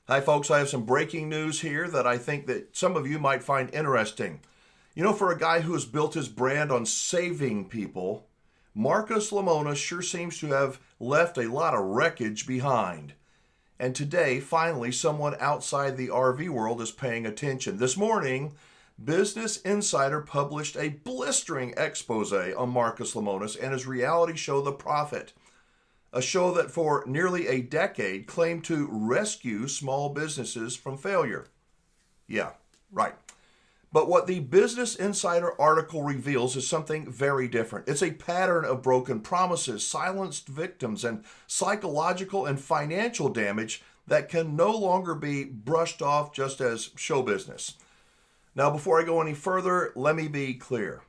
Hi folks, I have some breaking news here that I think that some of you might find interesting. You know, for a guy who has built his brand on saving people, Marcus Lemonis sure seems to have left a lot of wreckage behind. And today, finally, someone outside the RV world is paying attention. This morning, Business Insider published a blistering expose on Marcus Lemonis and his reality show, The Profit. A show that for nearly a decade claimed to rescue small businesses from failure. Yeah, right. But what the Business Insider article reveals is something very different. It's a pattern of broken promises, silenced victims, and psychological and financial damage that can no longer be brushed off just as show business. Now, before I go any further, let me be clear.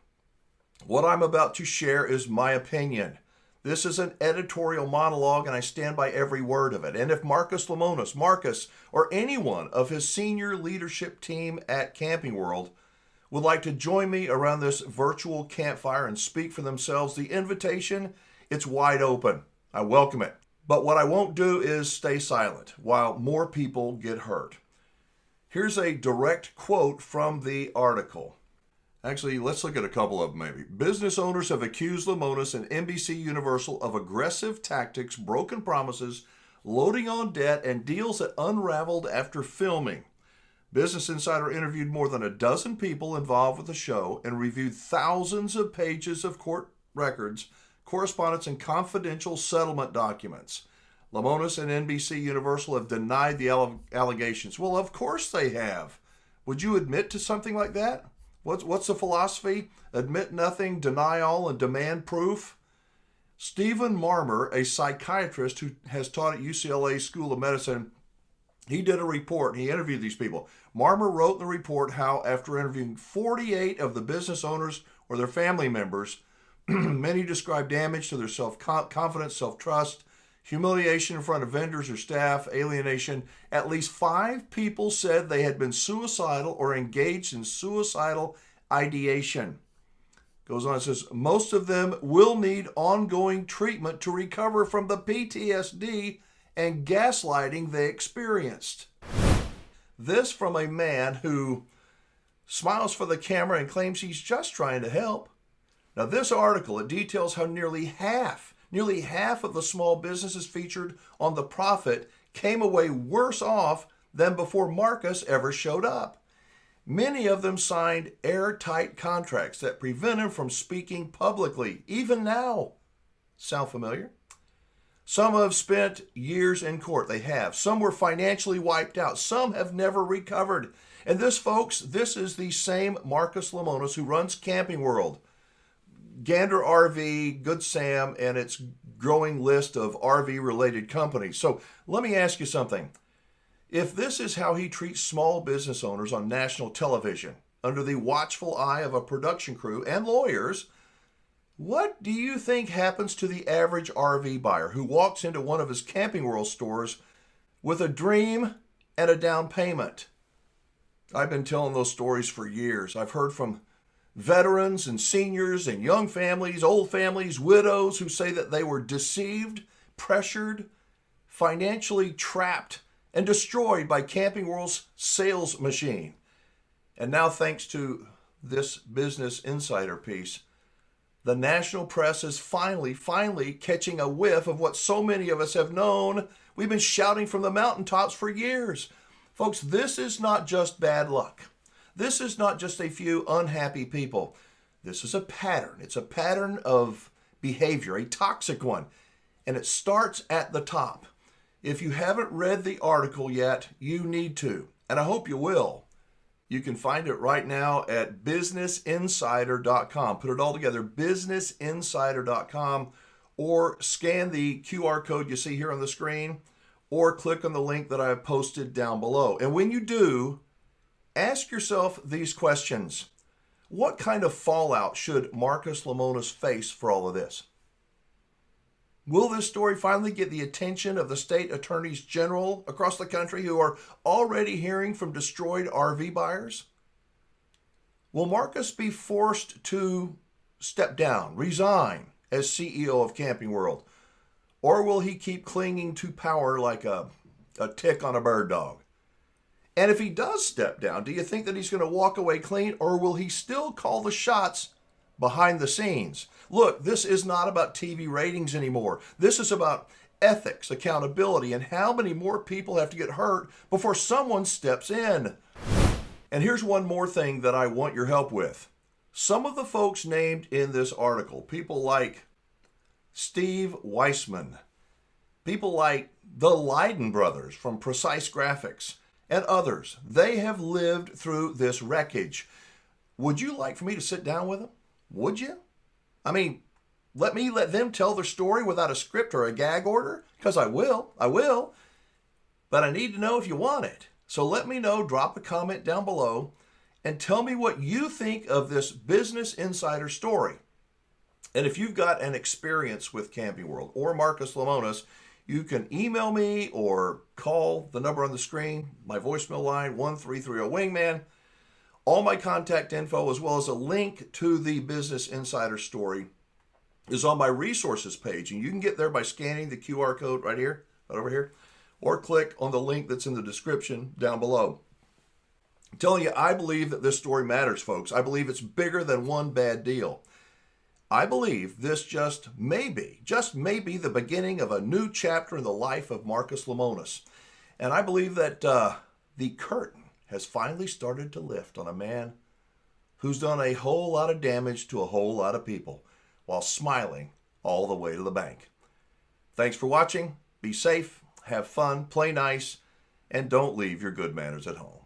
What I'm about to share is my opinion. This is an editorial monologue, and I stand by every word of it. And if Marcus Lemonis, or anyone of his senior leadership team at Camping World would like to join me around this virtual campfire and speak for themselves, the invitation, it's wide open. I welcome it. But what I won't do is stay silent while more people get hurt. Here's a direct quote from the article. Actually, let's look at a couple of them maybe. Business owners have accused Lemonis and NBC Universal of aggressive tactics, broken promises, loading on debt, and deals that unraveled after filming. Business Insider interviewed more than a dozen people involved with the show and reviewed thousands of pages of court records, correspondence, and confidential settlement documents. Lemonis and NBC Universal have denied the allegations. Well, of course they have. Would you admit to something like that? What's the philosophy? Admit nothing, deny all, and demand proof? Stephen Marmer, a psychiatrist who has taught at UCLA School of Medicine, he did a report. He interviewed these people. Marmer wrote in the report how after interviewing 48 of the business owners or their family members, many described damage to their self-confidence, self-trust, humiliation in front of vendors or staff, alienation. At least 5 people said they had been suicidal or engaged in suicidal ideation. Goes on, it says, most of them will need ongoing treatment to recover from the PTSD and gaslighting they experienced. This from a man who smiles for the camera and claims he's just trying to help. Now this article, it details how nearly half of the small businesses featured on The Profit came away worse off than before Marcus ever showed up. Many of them signed airtight contracts that prevent them from speaking publicly, even now. Sound familiar? Some have spent years in court. They have. Some were financially wiped out. Some have never recovered. And this, folks, this is the same Marcus Lemonis who runs Camping World, Gander RV, Good Sam, and its growing list of RV-related companies. So let me ask you something. If this is how he treats small business owners on national television, under the watchful eye of a production crew and lawyers, what do you think happens to the average RV buyer who walks into one of his Camping World stores with a dream and a down payment? I've been telling those stories for years. I've heard from veterans and seniors and young families, old families, widows who say that they were deceived, pressured, financially trapped, and destroyed by Camping World's sales machine. And now, thanks to this Business Insider piece, the national press is finally catching a whiff of what so many of us have known. We've been shouting from the mountaintops for years. Folks, this is not just bad luck. This is not just a few unhappy people. This is a pattern. It's a pattern of behavior, a toxic one. And it starts at the top. If you haven't read the article yet, you need to. And I hope you will. You can find it right now at businessinsider.com. Put it all together, businessinsider.com, or scan the QR code you see here on the screen, or click on the link that I have posted down below. And when you do, ask yourself these questions. What kind of fallout should Marcus Lemonis face for all of this? Will this story finally get the attention of the state attorneys general across the country who are already hearing from destroyed RV buyers? Will Marcus be forced to step down, resign as CEO of Camping World? Or will he keep clinging to power like a tick on a bird dog? And if he does step down, do you think that he's going to walk away clean, or will he still call the shots behind the scenes? Look, this is not about TV ratings anymore. This is about ethics, accountability, and how many more people have to get hurt before someone steps in. And here's one more thing that I want your help with. Some of the folks named in this article, people like Steve Weissman, people like the Leiden brothers from Precise Graphics, and others, they have lived through this wreckage. Would you like for me to sit down with them? Would you? I mean, let them tell their story without a script or a gag order? Because I will. But I need to know if you want it. So let me know, drop a comment down below, and tell me what you think of this Business Insider story. And if you've got an experience with Camping World or Marcus Lemonis, you can email me or call the number on the screen, my voicemail line, 1330-WINGMAN. All my contact info, as well as a link to the Business Insider story, is on my resources page. And you can get there by scanning the QR code right here, right over here, or click on the link that's in the description down below. I'm telling you, I believe that this story matters, folks. I believe it's bigger than one bad deal. I believe this just may be the beginning of a new chapter in the life of Marcus Lemonis. And I believe that the curtain has finally started to lift on a man who's done a whole lot of damage to a whole lot of people while smiling all the way to the bank. Thanks for watching. Be safe, have fun, play nice, and don't leave your good manners at home.